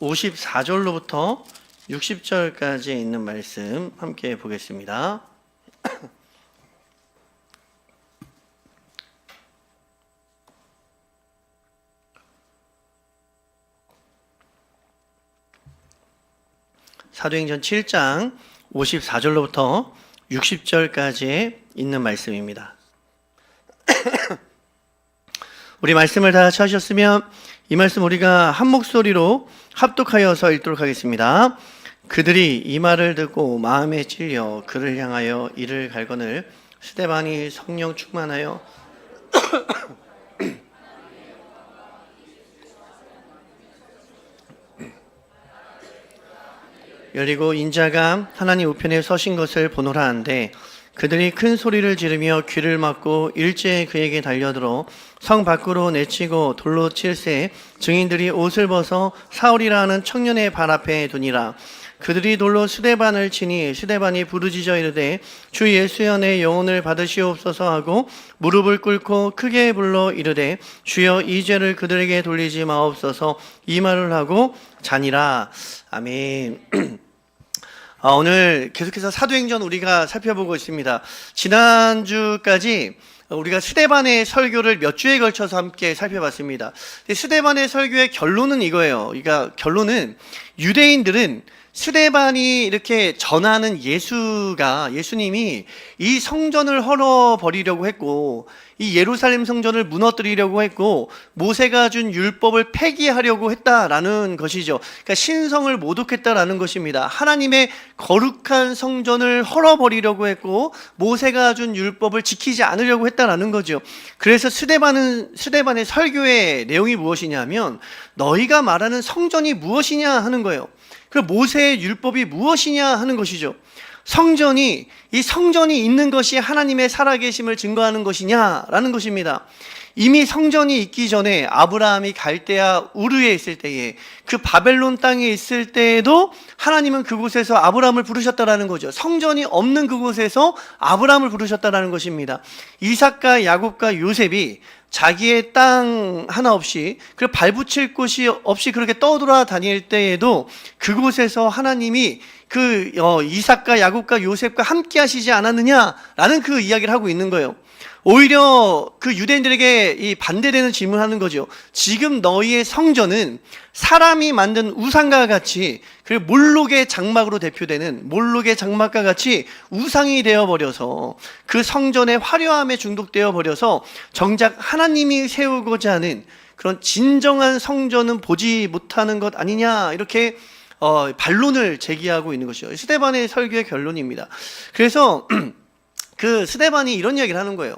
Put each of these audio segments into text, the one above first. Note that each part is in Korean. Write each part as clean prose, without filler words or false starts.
54절로부터 60절까지 있는 말씀 함께 보겠습니다. 사도행전 7장 54절로부터 60절까지 있는 말씀입니다. 우리 말씀을 다 같이 하셨으면 이 말씀 우리가 한 목소리로 합독하여서 읽도록 하겠습니다. 그들이 이 말을 듣고 마음에 찔려 그를 향하여 이를 갈거늘 스데반이 성령 충만하여 여리고 인자가 하나님 우편에 서신 것을 보노라 하는데 그들이 큰 소리를 지르며 귀를 막고 일제히 그에게 달려들어 성 밖으로 내치고 돌로 칠세 증인들이 옷을 벗어 사울이라 하는 청년의 발 앞에 두니라. 그들이 돌로 스데반을 치니 스데반이 부르짖어 이르되 주 예수여 내 영혼을 받으시옵소서 하고 무릎을 꿇고 크게 불러 이르되 주여 이 죄를 그들에게 돌리지 마옵소서 이 말을 하고 자니라. 아멘. 오늘 계속해서 사도행전 우리가 살펴보고 있습니다. 지난주까지 우리가 스데반의 설교를 몇 주에 걸쳐서 함께 살펴봤습니다. 스데반의 설교의 결론은 이거예요. 그러니까 결론은 유대인들은 스데반이 이렇게 전하는 예수님이 이 성전을 헐어버리려고 했고 이 예루살렘 성전을 무너뜨리려고 했고 모세가 준 율법을 폐기하려고 했다라는 것이죠. 그러니까 신성을 모독했다라는 것입니다. 하나님의 거룩한 성전을 헐어버리려고 했고 모세가 준 율법을 지키지 않으려고 했다라는 거죠. 그래서 스데반의 설교의 내용이 무엇이냐면 너희가 말하는 성전이 무엇이냐 하는 거예요. 그럼 모세의 율법이 무엇이냐 하는 것이죠. 이 성전이 있는 것이 하나님의 살아계심을 증거하는 것이냐라는 것입니다. 이미 성전이 있기 전에 아브라함이 갈대아 우르에 있을 때에 그 바벨론 땅에 있을 때에도 하나님은 그곳에서 아브라함을 부르셨다라는 거죠. 성전이 없는 그곳에서 아브라함을 부르셨다라는 것입니다. 이삭과 야곱과 요셉이 자기의 땅 하나 없이 그리고 발붙일 곳이 없이 그렇게 떠돌아다닐 때에도 그곳에서 하나님이 이삭과 야곱과 요셉과 함께 하시지 않았느냐라는 그 이야기를 하고 있는 거예요. 오히려 그 유대인들에게 이 반대되는 질문을 하는 거죠. 지금 너희의 성전은 사람이 만든 우상과 같이 그리고 몰록의 장막으로 대표되는 몰록의 장막과 같이 우상이 되어버려서 그 성전의 화려함에 중독되어 버려서 정작 하나님이 세우고자 하는 그런 진정한 성전은 보지 못하는 것 아니냐 이렇게 반론을 제기하고 있는 것이죠. 스데반의 설교의 결론입니다. 그래서 그 스데반이 이런 이야기를 하는 거예요.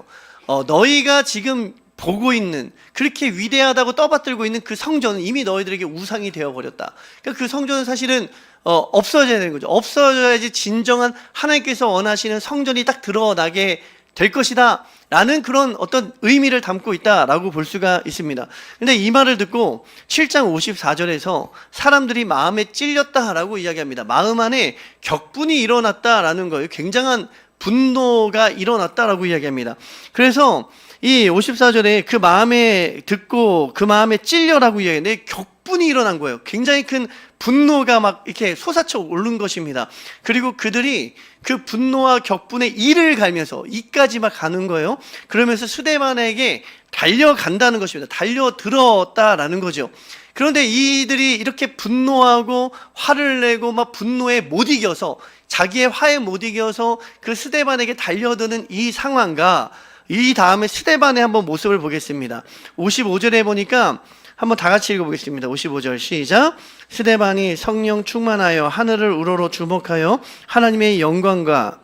너희가 지금 보고 있는 그렇게 위대하다고 떠받들고 있는 그 성전은 이미 너희들에게 우상이 되어버렸다. 그러니까 그 성전은 사실은 없어져야 되는 거죠. 없어져야지 진정한 하나님께서 원하시는 성전이 딱 드러나게 될 것이다 라는 그런 어떤 의미를 담고 있다라고 볼 수가 있습니다. 근데 이 말을 듣고 7장 54절에서 사람들이 마음에 찔렸다라고 이야기합니다. 마음 안에 격분이 일어났다라는 거예요. 굉장한 분노가 일어났다라고 이야기합니다. 그래서 이 54절에 그 마음에 듣고 그 마음에 찔려라고 이야기하는데 격분이 일어난 거예요. 굉장히 큰 분노가 막 이렇게 솟아쳐 오른 것입니다. 그리고 그들이 그 분노와 격분에 이를 갈면서 이까지 막 가는 거예요. 그러면서 스데반에게 달려간다는 것입니다. 달려들었다라는 거죠. 그런데 이들이 이렇게 분노하고 화를 내고 막 분노에 못 이겨서 자기의 화에 못 이겨서 그 스데반에게 달려드는 이 상황과 이 다음에 스데반의 한번 모습을 보겠습니다. 55절에 보니까 한번 다 같이 읽어보겠습니다. 55절 시작. 스데반이 성령 충만하여 하늘을 우러러 주목하여 하나님의 영광과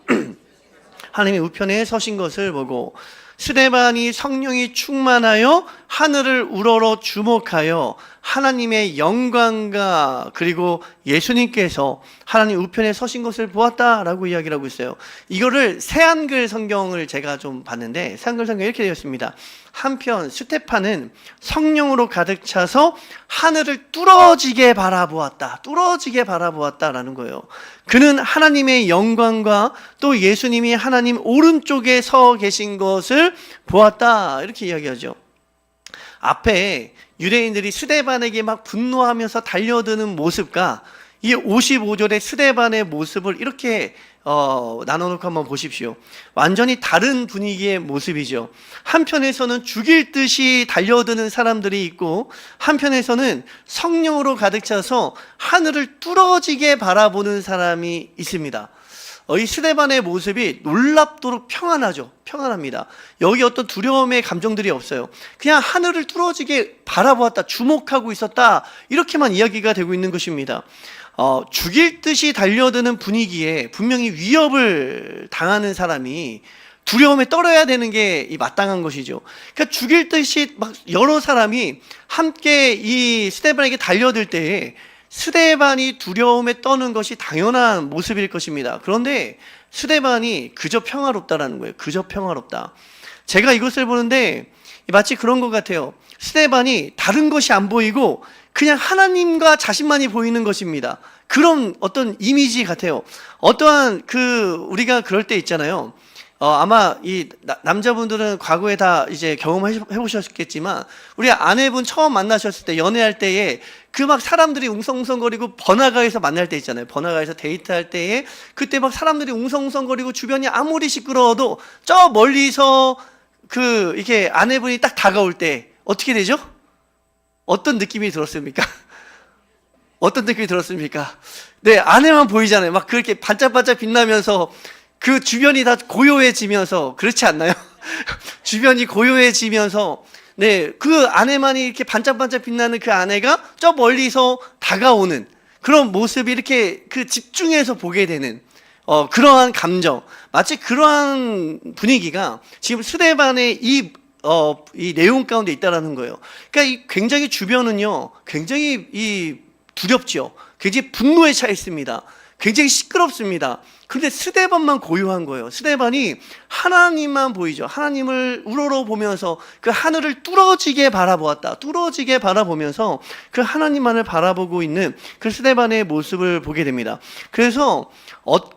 하나님의 우편에 서신 것을 보고 스데반이 성령이 충만하여 하늘을 우러러 주목하여 하나님의 영광과 그리고 예수님께서 하나님 우편에 서신 것을 보았다라고 이야기를 하고 있어요. 이거를 새한글 성경을 제가 좀 봤는데 새한글 성경이 이렇게 되어 있습니다. 한편 스테판은 성령으로 가득 차서 하늘을 뚫어지게 바라보았다라는 거예요. 그는 하나님의 영광과 또 예수님이 하나님 오른쪽에 서 계신 것을 보았다 이렇게 이야기하죠. 앞에 유대인들이 스데반에게 막 분노하면서 달려드는 모습과 이 55절의 스데반의 모습을 이렇게 나눠놓고 한번 보십시오. 완전히 다른 분위기의 모습이죠. 한편에서는 죽일 듯이 달려드는 사람들이 있고, 한편에서는 성령으로 가득 차서 하늘을 뚫어지게 바라보는 사람이 있습니다. 이 스데반의 모습이 놀랍도록 평안합니다. 여기 어떤 두려움의 감정들이 없어요. 그냥 하늘을 뚫어지게 바라보았다, 주목하고 있었다, 이렇게만 이야기가 되고 있는 것입니다. 죽일 듯이 달려드는 분위기에 분명히 위협을 당하는 사람이 두려움에 떨어야 되는 게 마땅한 것이죠. 그러니까 죽일 듯이 막 여러 사람이 함께 이 스데반에게 달려들 때에 스데반이 두려움에 떠는 것이 당연한 모습일 것입니다. 그런데 스데반이 그저 평화롭다라는 거예요. 그저 평화롭다. 제가 이것을 보는데 마치 그런 것 같아요. 스데반이 다른 것이 안 보이고 그냥 하나님과 자신만이 보이는 것입니다. 그런 어떤 이미지 같아요. 어떠한 우리가 그럴 때 있잖아요. 아마 이 남자분들은 과거에 다 이제 경험해 보셨겠지만, 우리 아내분 처음 만나셨을 때, 연애할 때에 그 막 사람들이 ung성ung성거리고 번화가에서 만날 때 있잖아요. 번화가에서 데이트할 때에 그때 막 사람들이 ung성ung성거리고 주변이 아무리 시끄러워도 저 멀리서 이렇게 아내분이 딱 다가올 때 어떻게 되죠? 어떤 느낌이 들었습니까? 어떤 느낌이 들었습니까? 네, 아내만 보이잖아요. 막 그렇게 반짝반짝 빛나면서 그 주변이 다 고요해지면서, 그렇지 않나요? 주변이 고요해지면서, 네, 그 아내만이 이렇게 반짝반짝 빛나는 그 아내가 저 멀리서 다가오는 그런 모습이 이렇게 집중해서 보게 되는 그러한 감정, 마치 그러한 분위기가 지금 스데반의 이 내용 가운데 있다라는 거예요. 그러니까 굉장히 주변은요, 굉장히 두렵죠. 굉장히 분노에 차 있습니다. 굉장히 시끄럽습니다. 그런데 스데반만 고요한 거예요. 스데반이 하나님만 보이죠. 하나님을 우러러 보면서 그 하늘을 뚫어지게 바라보았다. 뚫어지게 바라보면서 그 하나님만을 바라보고 있는 그 스데반의 모습을 보게 됩니다. 그래서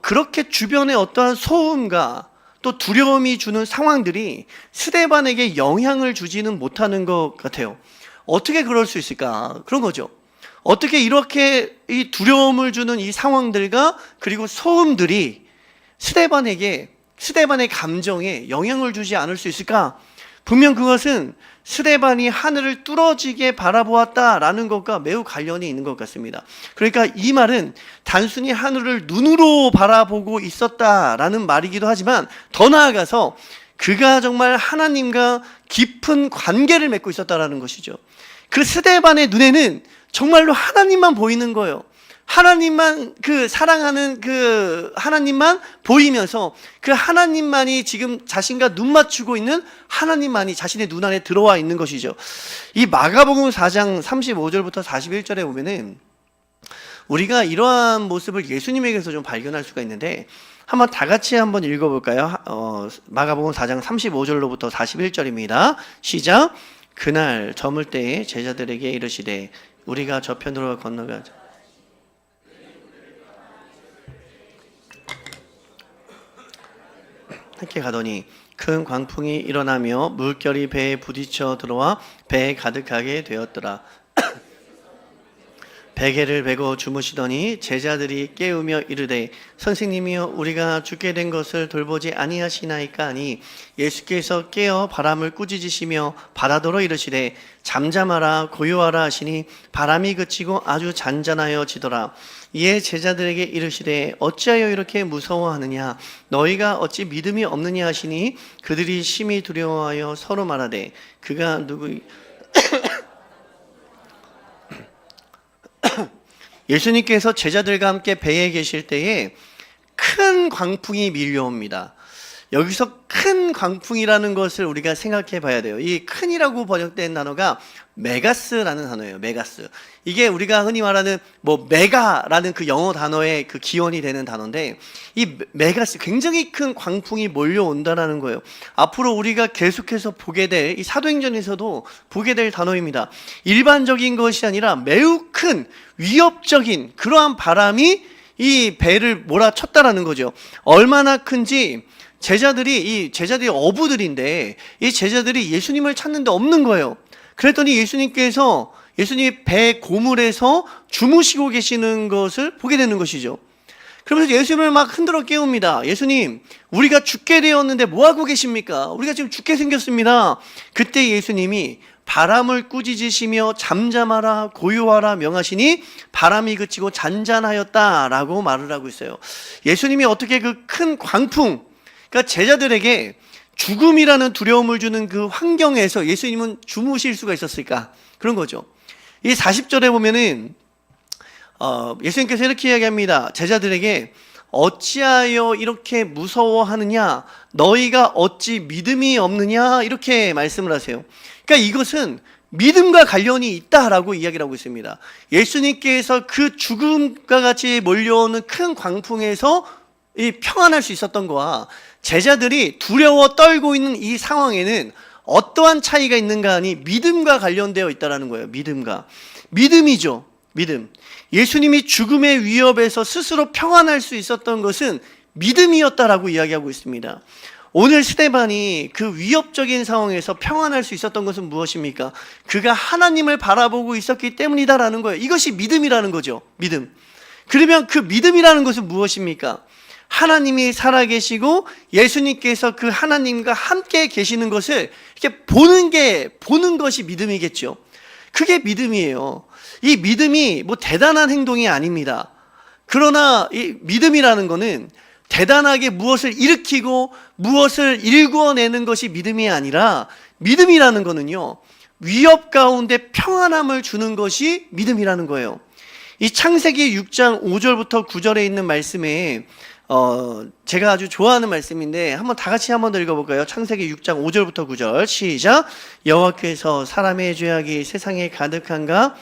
그렇게 주변에 어떠한 소음과 또 두려움이 주는 상황들이 스데반에게 영향을 주지는 못하는 것 같아요. 어떻게 그럴 수 있을까? 그런 거죠. 어떻게 이렇게 이 두려움을 주는 이 상황들과 그리고 소음들이 스데반의 감정에 영향을 주지 않을 수 있을까? 분명 그것은 스데반이 하늘을 뚫어지게 바라보았다라는 것과 매우 관련이 있는 것 같습니다. 그러니까 이 말은 단순히 하늘을 눈으로 바라보고 있었다라는 말이기도 하지만, 더 나아가서 그가 정말 하나님과 깊은 관계를 맺고 있었다라는 것이죠. 그 스데반의 눈에는 정말로 하나님만 보이는 거예요. 하나님만, 사랑하는 하나님만 보이면서 그 하나님만이 지금 자신과 눈 맞추고 있는 하나님만이 자신의 눈 안에 들어와 있는 것이죠. 이 마가복음 4장 35절부터 41절에 보면은 우리가 이러한 모습을 예수님에게서 좀 발견할 수가 있는데, 한번 다 같이 한번 읽어볼까요? 마가복음 4장 35절로부터 41절입니다. 시작. 그날 저물 때에 제자들에게 이르시되 우리가 저편으로 건너가자. 함께 가더니 큰 광풍이 일어나며 물결이 배에 부딪혀 들어와 배에 가득하게 되었더라. 베개를 베고 주무시더니 제자들이 깨우며 이르되 선생님이여 우리가 죽게 된 것을 돌보지 아니하시나이까 하니, 예수께서 깨어 바람을 꾸짖으시며 바다더러 이르시되 잠잠하라 고요하라 하시니 바람이 그치고 아주 잔잔하여지더라. 이에 제자들에게 이르시되 어찌하여 이렇게 무서워하느냐, 너희가 어찌 믿음이 없느냐 하시니, 그들이 심히 두려워하여 서로 말하되 그가 누구 예수님께서 제자들과 함께 배에 계실 때에 큰 광풍이 밀려옵니다. 여기서 큰 광풍이라는 것을 우리가 생각해 봐야 돼요. 이 큰이라고 번역된 단어가 메가스라는 단어예요. 메가스. 이게 우리가 흔히 말하는 메가라는 그 영어 단어의 그 기원이 되는 단어인데, 이 메가스, 굉장히 큰 광풍이 몰려온다라는 거예요. 앞으로 우리가 계속해서 보게 될, 이 사도행전에서도 보게 될 단어입니다. 일반적인 것이 아니라 매우 큰 위협적인 그러한 바람이 이 배를 몰아쳤다라는 거죠. 얼마나 큰지 제자들이 어부들인데, 이 제자들이 예수님을 찾는데 없는 거예요. 그랬더니 예수님이 배 고물에서 주무시고 계시는 것을 보게 되는 것이죠. 그러면서 예수님을 막 흔들어 깨웁니다. 예수님, 우리가 죽게 되었는데 뭐하고 계십니까? 우리가 지금 죽게 생겼습니다. 그때 예수님이 바람을 꾸짖으시며 잠잠하라 고요하라 명하시니 바람이 그치고 잔잔하였다라고 말을 하고 있어요. 예수님이 어떻게 그 큰 광풍, 그러니까 제자들에게 죽음이라는 두려움을 주는 그 환경에서 예수님은 주무실 수가 있었을까? 그런 거죠. 이 40절에 보면은 예수님께서 이렇게 이야기합니다. 제자들에게 어찌하여 이렇게 무서워하느냐? 너희가 어찌 믿음이 없느냐? 이렇게 말씀을 하세요. 그러니까 이것은 믿음과 관련이 있다라고 이야기를 하고 있습니다. 예수님께서 그 죽음과 같이 몰려오는 큰 광풍에서 평안할 수 있었던 거와 제자들이 두려워 떨고 있는 이 상황에는 어떠한 차이가 있는가 하니 믿음과 관련되어 있다는 거예요. 믿음이죠. 믿음. 예수님이 죽음의 위협에서 스스로 평안할 수 있었던 것은 믿음이었다라고 이야기하고 있습니다. 오늘 스데반이 그 위협적인 상황에서 평안할 수 있었던 것은 무엇입니까? 그가 하나님을 바라보고 있었기 때문이다라는 거예요. 이것이 믿음이라는 거죠. 믿음. 그러면 그 믿음이라는 것은 무엇입니까? 하나님이 살아계시고 예수님께서 그 하나님과 함께 계시는 것을 이렇게 보는 것이 믿음이겠죠. 그게 믿음이에요. 이 믿음이 뭐 대단한 행동이 아닙니다. 그러나 이 믿음이라는 거는 대단하게 무엇을 일으키고 무엇을 일구어내는 것이 믿음이 아니라 믿음이라는 거는요, 위협 가운데 평안함을 주는 것이 믿음이라는 거예요. 이 창세기 6장 5절부터 9절에 있는 말씀에 제가 아주 좋아하는 말씀인데 한번 다 같이 한번 더 읽어볼까요? 창세기 6장 5절부터 9절 시작. 여호와께서 사람의 죄악이 세상에 가득한가?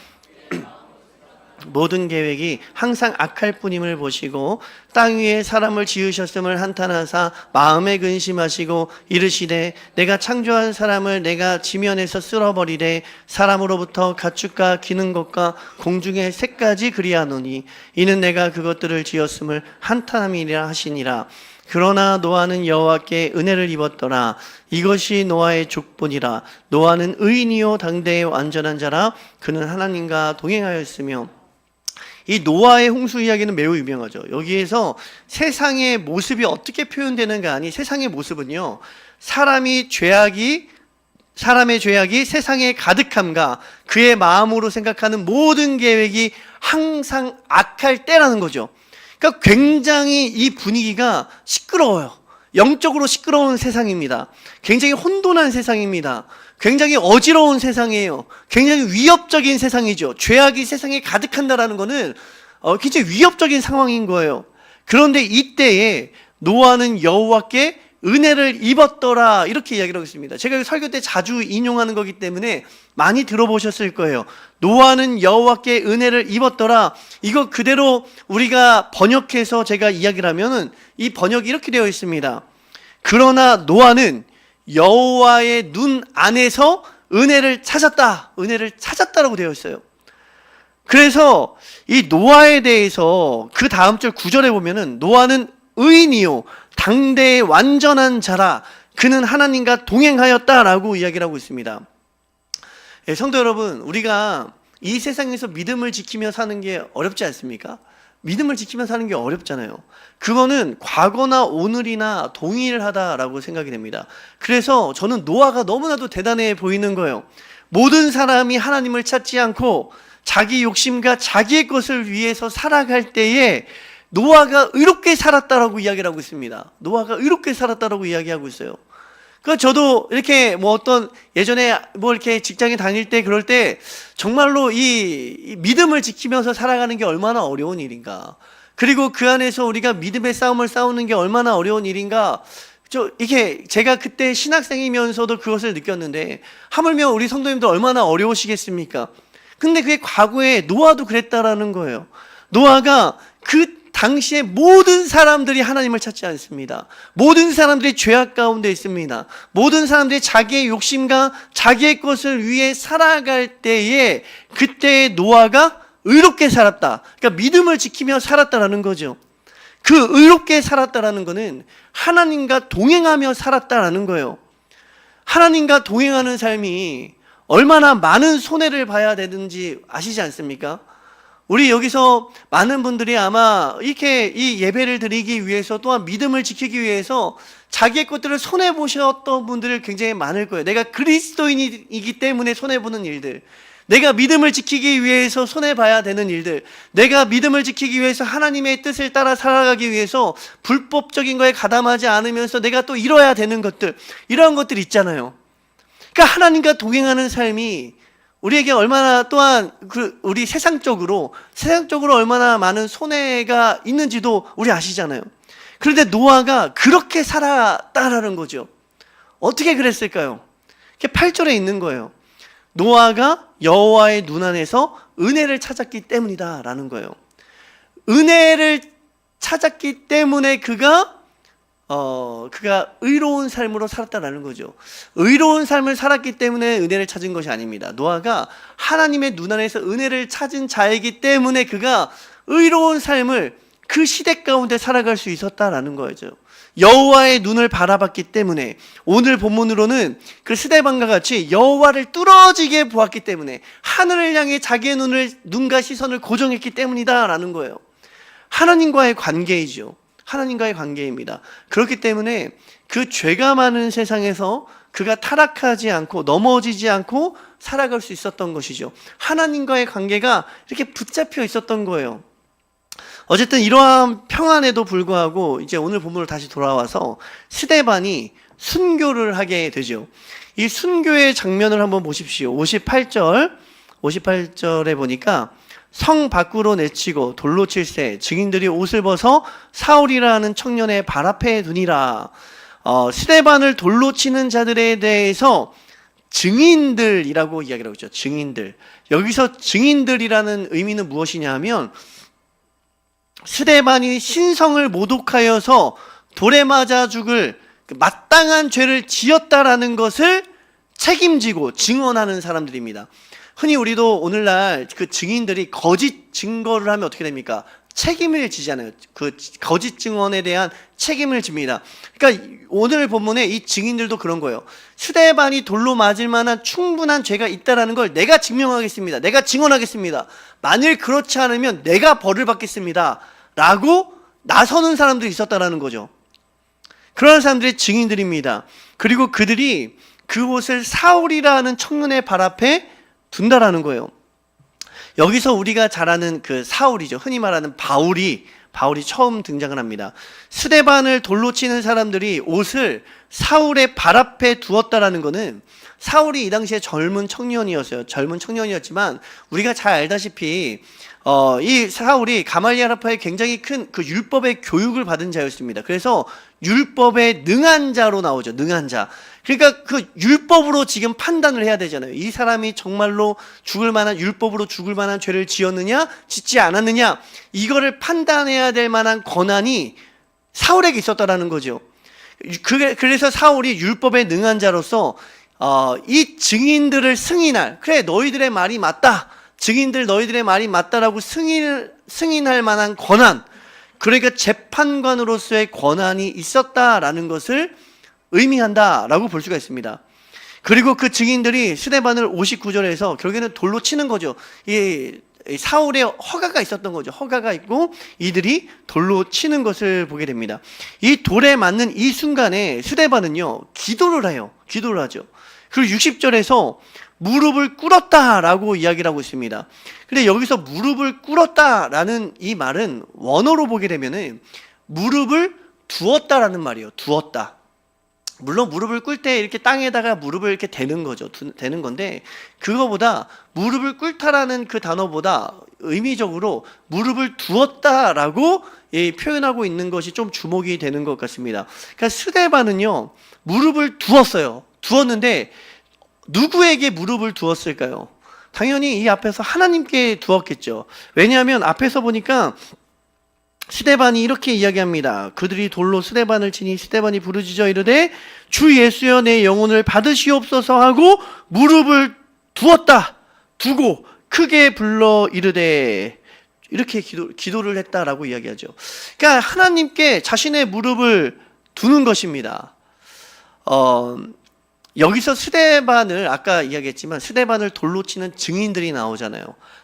모든 계획이 항상 악할 뿐임을 보시고 땅 위에 사람을 지으셨음을 한탄하사 마음에 근심하시고 이르시되 내가 창조한 사람을 내가 지면에서 쓸어버리되 사람으로부터 가축과 기는 것과 공중의 새까지 그리하노니 이는 내가 그것들을 지었음을 한탄함이라 하시니라. 그러나 노아는 여호와께 은혜를 입었더라. 이것이 노아의 족본이라. 노아는 의인이요 당대의 완전한 자라. 그는 하나님과 동행하였으며. 이 노아의 홍수 이야기는 매우 유명하죠. 여기에서 세상의 모습이 어떻게 표현되는가 하니 세상의 모습은요, 사람의 죄악이 세상에 가득함과 그의 마음으로 생각하는 모든 계획이 항상 악할 때라는 거죠. 그러니까 굉장히 이 분위기가 시끄러워요. 영적으로 시끄러운 세상입니다. 굉장히 혼돈한 세상입니다. 굉장히 어지러운 세상이에요. 굉장히 위협적인 세상이죠. 죄악이 세상에 가득한다라는 것은 굉장히 위협적인 상황인 거예요. 그런데 이때에 노아는 여호와께 은혜를 입었더라 이렇게 이야기를 하고 있습니다. 제가 설교 때 자주 인용하는 거기 때문에 많이 들어보셨을 거예요. 노아는 여호와께 은혜를 입었더라. 이거 그대로 우리가 번역해서 제가 이야기를 하면은 이 번역이 이렇게 되어 있습니다. 그러나 노아는 여호와의 눈 안에서 은혜를 찾았다라고 되어 있어요. 그래서 이 노아에 대해서 그 다음 절 9절에 보면은 노아는 의인이요 당대의 완전한 자라. 그는 하나님과 동행하였다라고 이야기를 하고 있습니다. 성도 여러분, 우리가 이 세상에서 믿음을 지키며 사는 게 어렵지 않습니까? 믿음을 지키며 사는 게 어렵잖아요. 그거는 과거나 오늘이나 동일하다라고 생각이 됩니다. 그래서 저는 노아가 너무나도 대단해 보이는 거예요. 모든 사람이 하나님을 찾지 않고 자기 욕심과 자기의 것을 위해서 살아갈 때에 노아가 의롭게 살았다라고 이야기를 하고 있습니다. 노아가 의롭게 살았다라고 이야기하고 있어요. 그 저도 이렇게 예전에 이렇게 직장에 다닐 때 그럴 때 정말로 이 믿음을 지키면서 살아가는 게 얼마나 어려운 일인가. 그리고 그 안에서 우리가 믿음의 싸움을 싸우는 게 얼마나 어려운 일인가. 이게 제가 그때 신학생이면서도 그것을 느꼈는데 하물며 우리 성도님들 얼마나 어려우시겠습니까? 근데 그게 과거에 노아도 그랬다라는 거예요. 노아가 그 당시에 모든 사람들이 하나님을 찾지 않습니다. 모든 사람들이 죄악 가운데 있습니다. 모든 사람들이 자기의 욕심과 자기의 것을 위해 살아갈 때에 그때의 노아가 의롭게 살았다. 그러니까 믿음을 지키며 살았다라는 거죠. 그 의롭게 살았다라는 거는 하나님과 동행하며 살았다라는 거예요. 하나님과 동행하는 삶이 얼마나 많은 손해를 봐야 되는지 아시지 않습니까? 우리 여기서 많은 분들이 아마 이렇게 이 예배를 드리기 위해서 또한 믿음을 지키기 위해서 자기의 것들을 손해보셨던 분들이 굉장히 많을 거예요. 내가 그리스도인이기 때문에 손해보는 일들, 내가 믿음을 지키기 위해서 손해봐야 되는 일들, 내가 믿음을 지키기 위해서 하나님의 뜻을 따라 살아가기 위해서 불법적인 거에 가담하지 않으면서 내가 또 이뤄야 되는 것들, 이러한 것들이 있잖아요. 그러니까 하나님과 동행하는 삶이 우리에게 얼마나 또한 우리 세상적으로 얼마나 많은 손해가 있는지도 우리 아시잖아요. 그런데 노아가 그렇게 살았다라는 거죠. 어떻게 그랬을까요? 8절에 있는 거예요. 노아가 여호와의 눈 안에서 은혜를 찾았기 때문이다라는 거예요. 은혜를 찾았기 때문에 그가 의로운 삶으로 살았다라는 거죠. 의로운 삶을 살았기 때문에 은혜를 찾은 것이 아닙니다. 노아가 하나님의 눈 안에서 은혜를 찾은 자이기 때문에 그가 의로운 삶을 그 시대 가운데 살아갈 수 있었다라는 거죠. 여호와의 눈을 바라봤기 때문에, 오늘 본문으로는 그 스데반과 같이 여호와를 뚫어지게 보았기 때문에, 하늘을 향해 자기의 눈과 시선을 고정했기 때문이다라는 거예요. 하나님과의 관계이죠. 하나님과의 관계입니다. 그렇기 때문에 그 죄가 많은 세상에서 그가 타락하지 않고 넘어지지 않고 살아갈 수 있었던 것이죠. 하나님과의 관계가 이렇게 붙잡혀 있었던 거예요. 어쨌든 이러한 평안에도 불구하고 이제 오늘 본문으로 다시 돌아와서 스데반이 순교를 하게 되죠. 이 순교의 장면을 한번 보십시오. 58절에 보니까 성 밖으로 내치고 돌로 칠세 증인들이 옷을 벗어 사울이라는 청년의 발 앞에 두니라. 스데반을 돌로 치는 자들에 대해서 증인들이라고 이야기를 하고 있죠. 증인들. 여기서 증인들이라는 의미는 무엇이냐 하면, 스데반이 신성을 모독하여서 돌에 맞아 죽을 마땅한 죄를 지었다라는 것을 책임지고 증언하는 사람들입니다. 흔히 우리도 오늘날 그 증인들이 거짓 증거를 하면 어떻게 됩니까? 책임을 지잖아요. 그 거짓 증언에 대한 책임을 집니다. 그러니까 오늘 본문에 이 증인들도 그런 거예요. 스데반이 돌로 맞을 만한 충분한 죄가 있다라는 걸 내가 증명하겠습니다. 내가 증언하겠습니다. 만일 그렇지 않으면 내가 벌을 받겠습니다. 라고 나서는 사람들이 있었다라는 거죠. 그런 사람들이 증인들입니다. 그리고 그들이 그곳을 사울이라는 청년의 발 앞에 둔다라는 거예요. 여기서 우리가 잘 아는 그 사울이죠. 흔히 말하는 바울이 처음 등장을 합니다. 스데반을 돌로 치는 사람들이 옷을 사울의 발 앞에 두었다라는 것은, 사울이 이 당시에 젊은 청년이었지만 우리가 잘 알다시피 이 사울이 가말리엘 학파에 굉장히 큰 그 율법의 교육을 받은 자였습니다. 그래서 율법에 능한 자로 나오죠. 능한 자. 그러니까 그 율법으로 지금 판단을 해야 되잖아요. 이 사람이 정말로 율법으로 죽을 만한 죄를 지었느냐, 짓지 않았느냐, 이거를 판단해야 될 만한 권한이 사울에게 있었다라는 거죠. 그래서 사울이 율법에 능한 자로서 이 증인들을 승인할, 그래 너희들의 말이 맞다, 증인들 너희들의 말이 맞다라고 승인할 만한 권한, 그러니까 재판관으로서의 권한이 있었다라는 것을 의미한다라고 볼 수가 있습니다. 그리고 그 증인들이 스데반을 59절에서 결국에는 돌로 치는 거죠. 이 사울의 허가가 있었던 거죠. 허가가 있고 이들이 돌로 치는 것을 보게 됩니다. 이 돌에 맞는 이 순간에 스데반은요, 기도를 하죠. 그리고 60절에서 무릎을 꿇었다라고 이야기를 하고 있습니다. 근데 여기서 무릎을 꿇었다라는 이 말은 원어로 보게 되면은 무릎을 두었다라는 말이에요. 두었다. 물론 무릎을 꿇을 때 이렇게 땅에다가 무릎을 이렇게 대는 거죠. 대는 건데, 그거보다 무릎을 꿇다라는 그 단어보다 의미적으로 무릎을 두었다라고 표현하고 있는 것이 좀 주목이 되는 것 같습니다. 그러니까 스데반은요, 무릎을 두었어요. 두었는데 누구에게 무릎을 두었을까요? 당연히 이 앞에서 하나님께 두었겠죠. 왜냐하면 앞에서 보니까 스데반이 이렇게 이야기합니다. 그들이 돌로 스데반을 치니 스데반이 부르짖어 이르되 주 예수여 내 영혼을 받으시옵소서 하고 무릎을 두고 크게 불러 이르되, 이렇게 기도를 했다라고 이야기하죠. 그러니까 하나님께 자신의 무릎을 두는 것입니다. 여기서 스데반을, 아까 이야기했지만 스데반을 돌로 치는 증인들이 나오잖아요.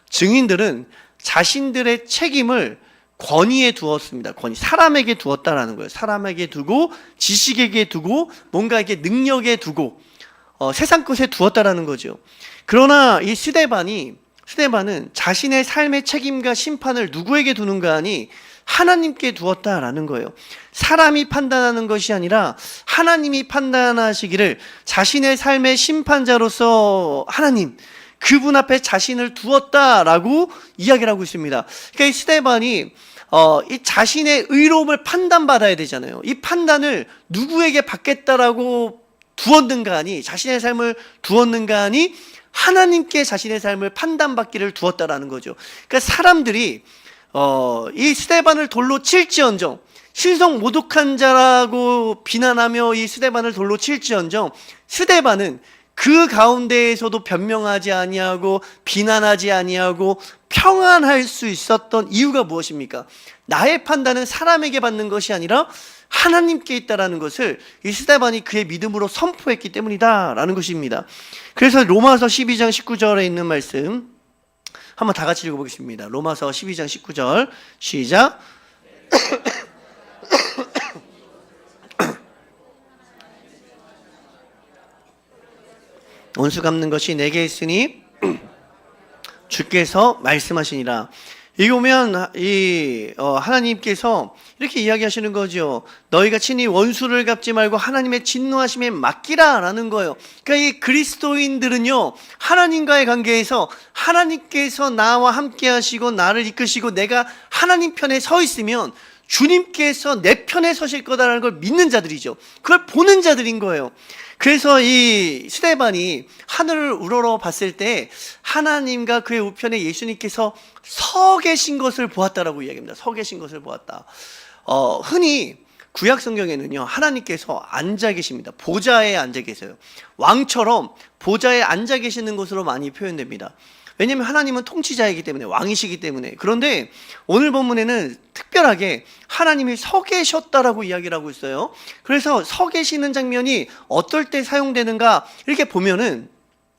증인들은 자신들의 책임을 권위에 두었습니다. 권위, 사람에게 두었다라는 거예요. 사람에게 두고, 지식에게 두고, 뭔가 이게 능력에 두고, 세상 것에 두었다라는 거죠. 그러나 이 스데반은 자신의 삶의 책임과 심판을 누구에게 두는가 하니 하나님께 두었다라는 거예요. 사람이 판단하는 것이 아니라 하나님이 판단하시기를, 자신의 삶의 심판자로서 하나님, 그분 앞에 자신을 두었다라고 이야기를 하고 있습니다. 그러니까 이 스데반이 이 자신의 의로움을 판단받아야 되잖아요. 이 판단을 누구에게 받겠다라고 두었는가 하니, 자신의 삶을 두었는가 하니 하나님께 자신의 삶을 판단받기를 두었다라는 거죠. 그러니까 사람들이 이 스데반을 돌로 칠지언정, 신성 모독한 자라고 비난하며 이 스데반을 돌로 칠지언정, 스데반은 그 가운데에서도 변명하지 아니하고 비난하지 아니하고 평안할 수 있었던 이유가 무엇입니까? 나의 판단은 사람에게 받는 것이 아니라 하나님께 있다라는 것을 이 스데반이 그의 믿음으로 선포했기 때문이다라는 것입니다. 그래서 로마서 12장 19절에 있는 말씀 한번 다 같이 읽어보겠습니다. 로마서 12장 19절 시작. 원수 갚는 것이 내게 있으니 주께서 말씀하시니라. 이거 보면 하나님께서 이렇게 이야기하시는 거죠. 너희가 친히 원수를 갚지 말고 하나님의 진노하심에 맡기라 라는 거예요. 그러니까 이 그리스도인들은요, 하나님과의 관계에서 하나님께서 나와 함께 하시고 나를 이끄시고 내가 하나님 편에 서 있으면 주님께서 내 편에 서실 거다라는 걸 믿는 자들이죠. 그걸 보는 자들인 거예요. 그래서 이 스데반이 하늘을 우러러 봤을 때 하나님과 그의 우편에 예수님께서 서 계신 것을 보았다라고 이야기합니다. 서 계신 것을 보았다. 흔히 구약 성경에는요, 하나님께서 앉아 계십니다. 보좌에 앉아 계세요. 왕처럼 보좌에 앉아 계시는 것으로 많이 표현됩니다. 왜냐하면 하나님은 통치자이기 때문에, 왕이시기 때문에. 그런데 오늘 본문에는 특별하게 하나님이 서 계셨다라고 이야기를 하고 있어요. 그래서 서 계시는 장면이 어떨 때 사용되는가 이렇게 보면은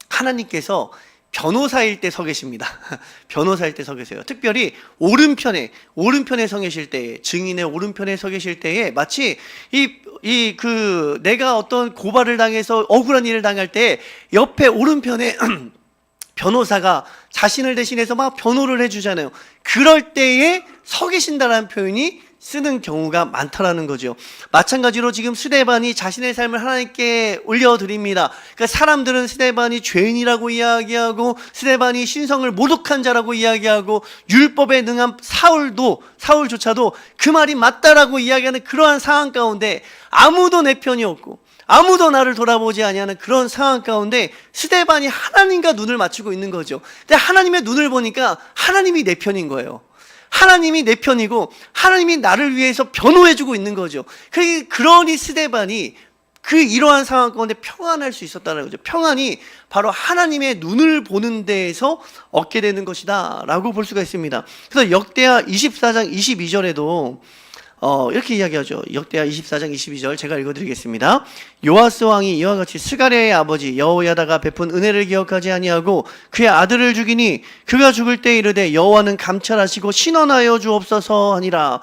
하나님께서 변호사일 때 서 계십니다. 변호사일 때 서 계세요. 특별히 오른편에 서 계실 때에, 증인의 오른편에 서 계실 때에 마치 내가 어떤 고발을 당해서 억울한 일을 당할 때 옆에 오른편에 변호사가 자신을 대신해서 막 변호를 해주잖아요. 그럴 때에 서 계신다라는 표현이 쓰는 경우가 많다라는 거죠. 마찬가지로 지금 스데반이 자신의 삶을 하나님께 올려드립니다. 그러니까 사람들은 스데반이 죄인이라고 이야기하고, 스데반이 신성을 모독한 자라고 이야기하고, 율법에 능한 사울조차도 그 말이 맞다라고 이야기하는 그러한 상황 가운데 아무도 내 편이 없고 아무도 나를 돌아보지 아니하는 그런 상황 가운데 스데반이 하나님과 눈을 맞추고 있는 거죠. 근데 하나님의 눈을 보니까 하나님이 내 편인 거예요. 하나님이 내 편이고 하나님이 나를 위해서 변호해주고 있는 거죠. 그러니 스데반이 이러한 상황 가운데 평안할 수 있었다는 거죠. 평안이 바로 하나님의 눈을 보는 데에서 얻게 되는 것이다 라고 볼 수가 있습니다. 그래서 역대하 24장 22절에도 이렇게 이야기하죠. 역대하 24장 22절 제가 읽어드리겠습니다. 요아스 왕이 이와 같이 스가랴의 아버지 여호야다가 베푼 은혜를 기억하지 아니하고 그의 아들을 죽이니 그가 죽을 때 이르되 여호와는 감찰하시고 신원하여 주옵소서 하니라.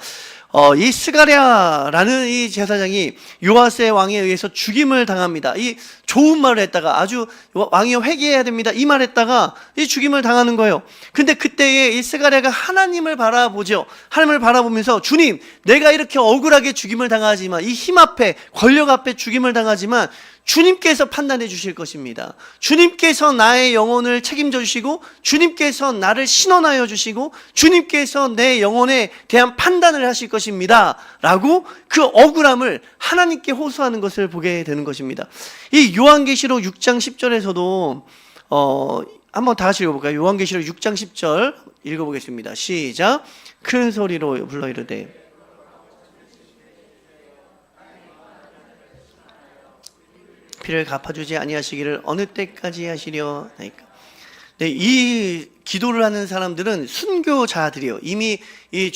이 스가랴라는 이 제사장이 요아스의 왕에 의해서 죽임을 당합니다. 이 좋은 말을 했다가, 아주 왕이 회개해야 됩니다, 이 말 했다가 이 죽임을 당하는 거예요. 근데 그때에 이 스가랴가 하나님을 바라보죠. 하나님을 바라보면서, 주님, 내가 이렇게 억울하게 죽임을 당하지만, 이 힘 앞에, 권력 앞에 죽임을 당하지만 주님께서 판단해 주실 것입니다. 주님께서 나의 영혼을 책임져 주시고, 주님께서 나를 신원하여 주시고, 주님께서 내 영혼에 대한 판단을 하실 것입니다 라고 그 억울함을 하나님께 호소하는 것을 보게 되는 것입니다. 이 요한계시록 6장 10절에서도 한번 다 같이 읽어볼까요? 요한계시록 6장 10절 읽어보겠습니다. 시작. 큰 소리로 불러 이르되 피를 갚아주지 아니하시기를 어느 때까지 하시려 하니까. 네, 이 기도를 하는 사람들은 순교자들이요. 이미 이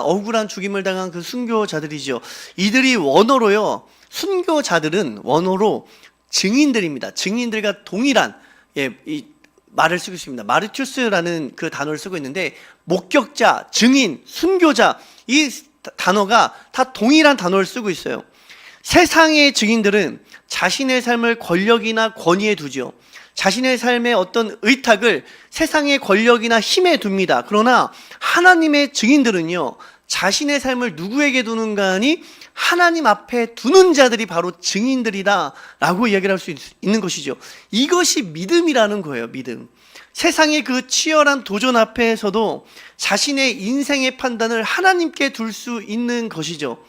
억울한 죽임을 당한 그 순교자들이죠. 이들이 원어로요, 순교자들은 원어로 증인들입니다. 증인들과 동일한 이 말을 쓰고 있습니다. 마르투스라는 그 단어를 쓰고 있는데 목격자, 증인, 순교자 이 단어가 다 동일한 단어를 쓰고 있어요. 세상의 증인들은 자신의 삶을 권력이나 권위에 두죠. 자신의 삶의 어떤 의탁을 세상의 권력이나 힘에 둡니다. 그러나 하나님의 증인들은요, 자신의 삶을 누구에게 두는가 하니 하나님 앞에 두는 자들이 바로 증인들이다 라고 이야기를 할 수 있는 것이죠. 이것이 믿음이라는 거예요. 믿음. 세상의 그 치열한 도전 앞에서도 자신의 인생의 판단을 하나님께 둘 수 있는 것이죠.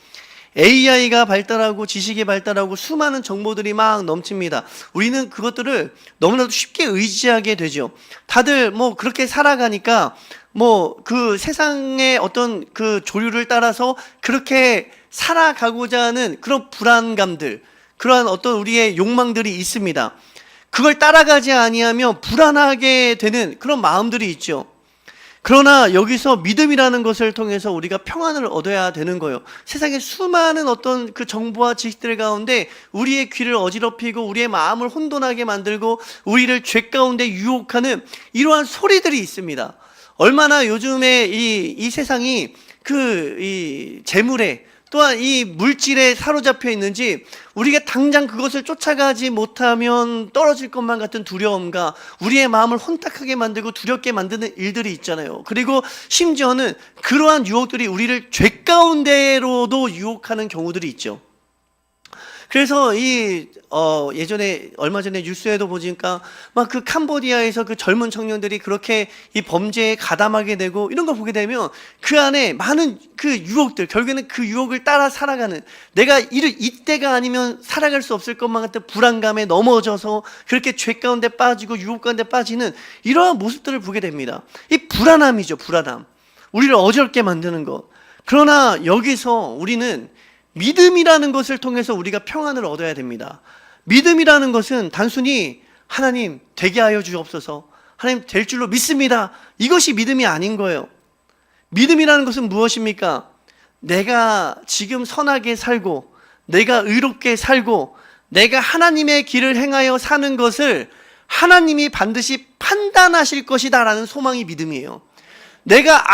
AI가 발달하고 지식이 발달하고 수많은 정보들이 막 넘칩니다. 우리는 그것들을 너무나도 쉽게 의지하게 되죠. 다들 뭐 그렇게 살아가니까 뭐 그 세상의 어떤 그 조류를 따라서 그렇게 살아가고자 하는 그런 불안감들, 그러한 어떤 우리의 욕망들이 있습니다. 그걸 따라가지 아니하면 불안하게 되는 그런 마음들이 있죠. 그러나 여기서 믿음이라는 것을 통해서 우리가 평안을 얻어야 되는 거예요. 세상에 수많은 어떤 그 정보와 지식들 가운데 우리의 귀를 어지럽히고 우리의 마음을 혼돈하게 만들고 우리를 죄 가운데 유혹하는 이러한 소리들이 있습니다. 얼마나 요즘에 이 세상이 이 재물에 또한 이 물질에 사로잡혀 있는지 우리가 당장 그것을 쫓아가지 못하면 떨어질 것만 같은 두려움과 우리의 마음을 혼탁하게 만들고 두렵게 만드는 일들이 있잖아요. 그리고 심지어는 그러한 유혹들이 우리를 죄 가운데로도 유혹하는 경우들이 있죠. 그래서 예전에 얼마 전에 뉴스에도 보니까 막 그 캄보디아에서 그 젊은 청년들이 그렇게 이 범죄에 가담하게 되고 이런 거 보게 되면 그 안에 많은 그 유혹들, 결국에는 그 유혹을 따라 살아가는, 내가 이때가 아니면 살아갈 수 없을 것만 같은 불안감에 넘어져서 그렇게 죄 가운데 빠지고 유혹 가운데 빠지는 이러한 모습들을 보게 됩니다. 이 불안함이죠, 불안함. 우리를 어지럽게 만드는 것. 그러나 여기서 우리는 믿음이라는 것을 통해서 우리가 평안을 얻어야 됩니다. 믿음이라는 것은 단순히 하나님 되게 하여 주옵소서, 하나님 될 줄로 믿습니다, 이것이 믿음이 아닌 거예요. 믿음이라는 것은 무엇입니까? 내가 지금 선하게 살고 내가 의롭게 살고 내가 하나님의 길을 행하여 사는 것을 하나님이 반드시 판단하실 것이다 라는 소망이 믿음이에요. 내가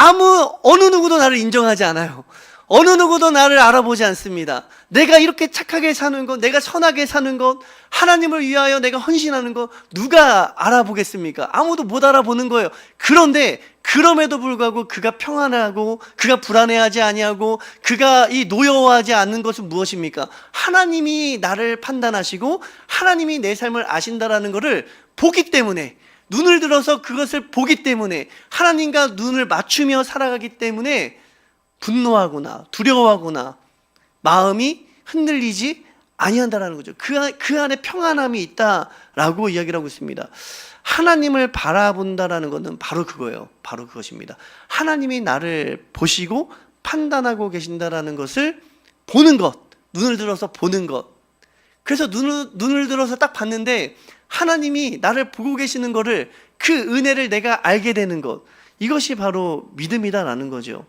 어느 누구도 나를 인정하지 않아요. 어느 누구도 나를 알아보지 않습니다. 내가 이렇게 착하게 사는 것, 내가 선하게 사는 것, 하나님을 위하여 내가 헌신하는 것, 누가 알아보겠습니까? 아무도 못 알아보는 거예요. 그런데 그럼에도 불구하고 그가 평안하고 그가 불안해하지 아니하고 그가 노여워하지 않는 것은 무엇입니까? 하나님이 나를 판단하시고 하나님이 내 삶을 아신다라는 것을 보기 때문에, 눈을 들어서 그것을 보기 때문에, 하나님과 눈을 맞추며 살아가기 때문에 분노하거나 두려워하거나 마음이 흔들리지 아니한다라는 거죠. 그 안에 평안함이 있다라고 이야기를 하고 있습니다. 하나님을 바라본다라는 것은 바로 그거예요. 바로 그것입니다. 하나님이 나를 보시고 판단하고 계신다라는 것을 보는 것, 눈을 들어서 보는 것. 그래서 눈을 들어서 딱 봤는데 하나님이 나를 보고 계시는 것을, 그 은혜를 내가 알게 되는 것, 이것이 바로 믿음이다라는 거죠.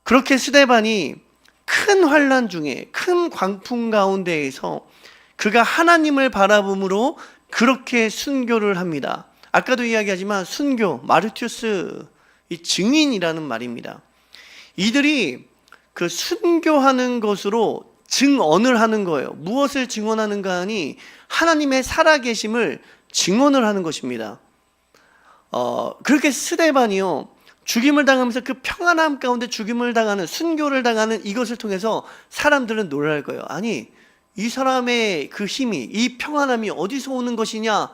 그렇게 스데반이 큰 환난 중에, 큰 광풍 가운데에서 그가 하나님을 바라봄으로 그렇게 순교를 합니다. 아까도 이야기하지만 순교, 마르투스, 이 증인이라는 말입니다. 이들이 그 순교하는 것으로 증언을 하는 거예요. 무엇을 증언하는가 하니 하나님의 살아계심을 증언을 하는 것입니다. 그렇게 스데반이요, 죽임을 당하면서 그 평안함 가운데 죽임을 당하는, 순교를 당하는 이것을 통해서 사람들은 놀랄 거예요. 아니, 이 사람의 그 힘이, 이 평안함이 어디서 오는 것이냐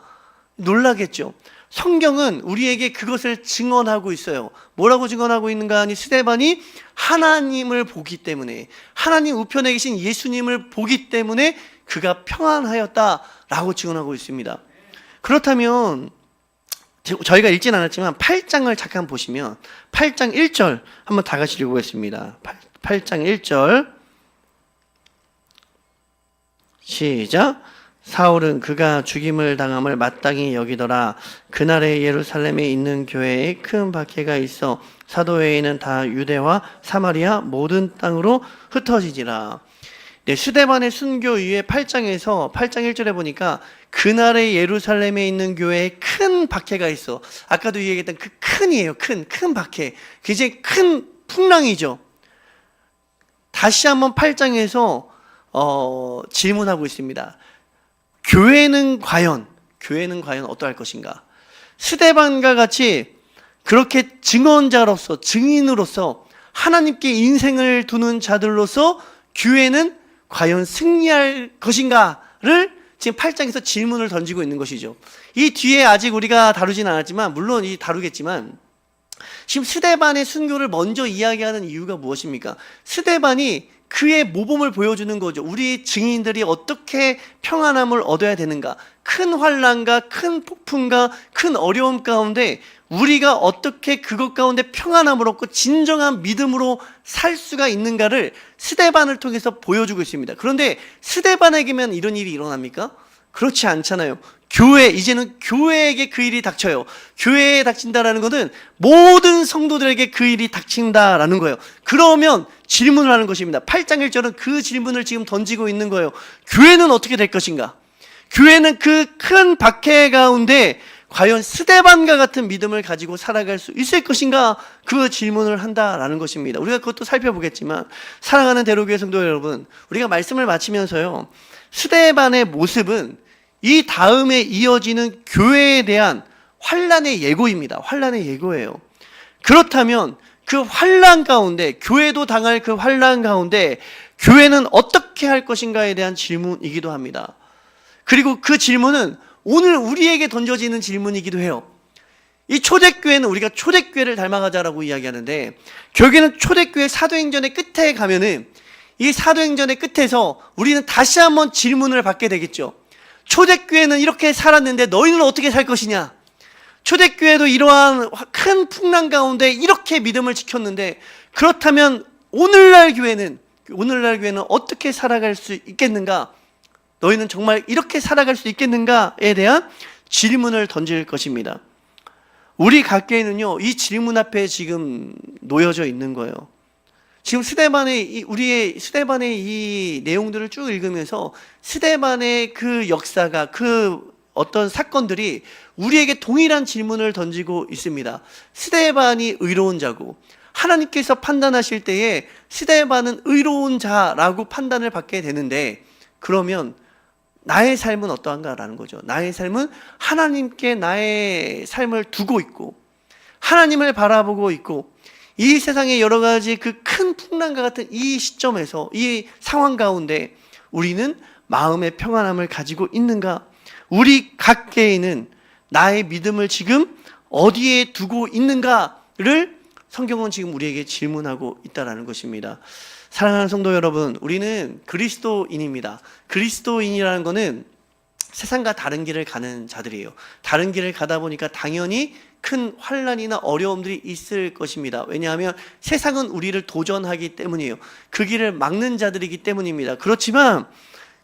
놀라겠죠. 성경은 우리에게 그것을 증언하고 있어요. 뭐라고 증언하고 있는가 하니 스데반이 하나님을 보기 때문에, 하나님 우편에 계신 예수님을 보기 때문에 그가 평안하였다라고 증언하고 있습니다. 그렇다면 저희가 읽진 않았지만 8장을 잠깐 보시면 8장 1절 한번 다 같이 읽어보겠습니다. 8장 1절 시작. 사울은 그가 죽임을 당함을 마땅히 여기더라. 그날에 예루살렘에 있는 교회에 큰 박해가 있어 사도 외에는 다 유대와 사마리아 모든 땅으로 흩어지지라. 네, 스데반의 순교 이후에 8장에서 8장 1절에 보니까 그날의 예루살렘에 있는 교회에 큰 박해가 있어. 아까도 얘기했던 그 큰이에요. 큰 박해. 굉장히 큰 풍랑이죠. 다시 한번 8장에서 질문하고 있습니다. 교회는 과연 어떠할 것인가? 스데반과 같이 그렇게 증언자로서, 증인으로서 하나님께 인생을 두는 자들로서 교회는 과연 승리할 것인가를 지금 8장에서 질문을 던지고 있는 것이죠. 이 뒤에 아직 우리가 다루진 않았지만, 물론 다루겠지만, 지금 스데반의 순교를 먼저 이야기하는 이유가 무엇입니까? 스데반이 그의 모범을 보여주는 거죠. 우리 증인들이 어떻게 평안함을 얻어야 되는가? 큰 환난과 큰 폭풍과 큰 어려움 가운데 우리가 어떻게 그것 가운데 평안함을 얻고 진정한 믿음으로 살 수가 있는가를 스데반을 통해서 보여주고 있습니다. 그런데 스데반에게만 이런 일이 일어납니까? 그렇지 않잖아요. 이제는 교회에게 그 일이 닥쳐요. 교회에 닥친다라는 것은 모든 성도들에게 그 일이 닥친다라는 거예요. 그러면 질문을 하는 것입니다. 8장 1절은 그 질문을 지금 던지고 있는 거예요. 교회는 어떻게 될 것인가? 교회는 그 큰 박해 가운데 과연 스데반과 같은 믿음을 가지고 살아갈 수 있을 것인가? 그 질문을 한다라는 것입니다. 우리가 그것도 살펴보겠지만, 사랑하는 대로교회 성도 여러분, 우리가 말씀을 마치면서요, 스데반의 모습은 이 다음에 이어지는 교회에 대한 환난의 예고입니다. 환난의 예고예요. 그렇다면 그 환난 가운데, 교회도 당할 그 환난 가운데 교회는 어떻게 할 것인가에 대한 질문이기도 합니다. 그리고 그 질문은 오늘 우리에게 던져지는 질문이기도 해요. 이 초대교회는 우리가 초대교회를 닮아가자라고 이야기하는데, 결국에는 초대교회 사도행전의 끝에 가면은 이 사도행전의 끝에서 우리는 다시 한번 질문을 받게 되겠죠. 초대교회는 이렇게 살았는데 너희는 어떻게 살 것이냐? 초대교회도 이러한 큰 풍랑 가운데 이렇게 믿음을 지켰는데, 그렇다면 오늘날 교회는 어떻게 살아갈 수 있겠는가? 너희는 정말 이렇게 살아갈 수 있겠는가에 대한 질문을 던질 것입니다. 우리 각계는요, 이 질문 앞에 지금 놓여져 있는 거예요. 지금 스데반의 이 내용들을 쭉 읽으면서 스데반의 그 역사가, 그 어떤 사건들이 우리에게 동일한 질문을 던지고 있습니다. 스데반이 의로운 자고, 하나님께서 판단하실 때에 스데반은 의로운 자라고 판단을 받게 되는데, 그러면 나의 삶은 어떠한가라는 거죠. 나의 삶은 하나님께 나의 삶을 두고 있고, 하나님을 바라보고 있고, 이 세상의 여러 가지 그 큰 풍랑과 같은 이 시점에서, 이 상황 가운데 우리는 마음의 평안함을 가지고 있는가? 우리 각계에는 나의 믿음을 지금 어디에 두고 있는가를 성경은 지금 우리에게 질문하고 있다는 것입니다. 사랑하는 성도 여러분, 우리는 그리스도인입니다. 그리스도인이라는 것은 세상과 다른 길을 가는 자들이에요. 다른 길을 가다 보니까 당연히 큰 환난이나 어려움들이 있을 것입니다. 왜냐하면 세상은 우리를 도전하기 때문이에요. 그 길을 막는 자들이기 때문입니다. 그렇지만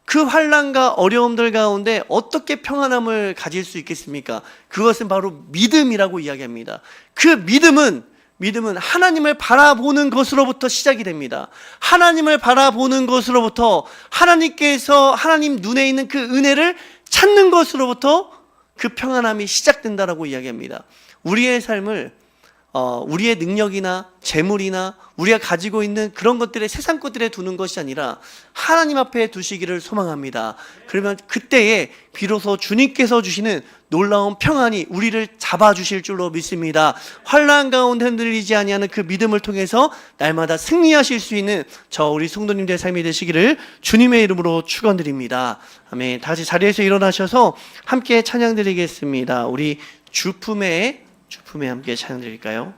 그 환난과 어려움들 가운데 어떻게 평안함을 가질 수 있겠습니까? 그것은 바로 믿음이라고 이야기합니다. 그 믿음은 하나님을 바라보는 것으로부터 시작이 됩니다. 하나님을 바라보는 것으로부터, 하나님 눈에 있는 그 은혜를 찾는 것으로부터 그 평안함이 시작된다라고 이야기합니다. 우리의 삶을 우리의 능력이나 재물이나 우리가 가지고 있는 그런 것들에, 세상 것들에 두는 것이 아니라 하나님 앞에 두시기를 소망합니다. 그러면 그때에 비로소 주님께서 주시는 놀라운 평안이 우리를 잡아주실 줄로 믿습니다. 환난 가운데 흔들리지 아니하는 그 믿음을 통해서 날마다 승리하실 수 있는 우리 성도님들의 삶이 되시기를 주님의 이름으로 축원드립니다. 아멘. 다시 자리에서 일어나셔서 함께 찬양 드리겠습니다. 우리 주품에 함께 찬양 드릴까요?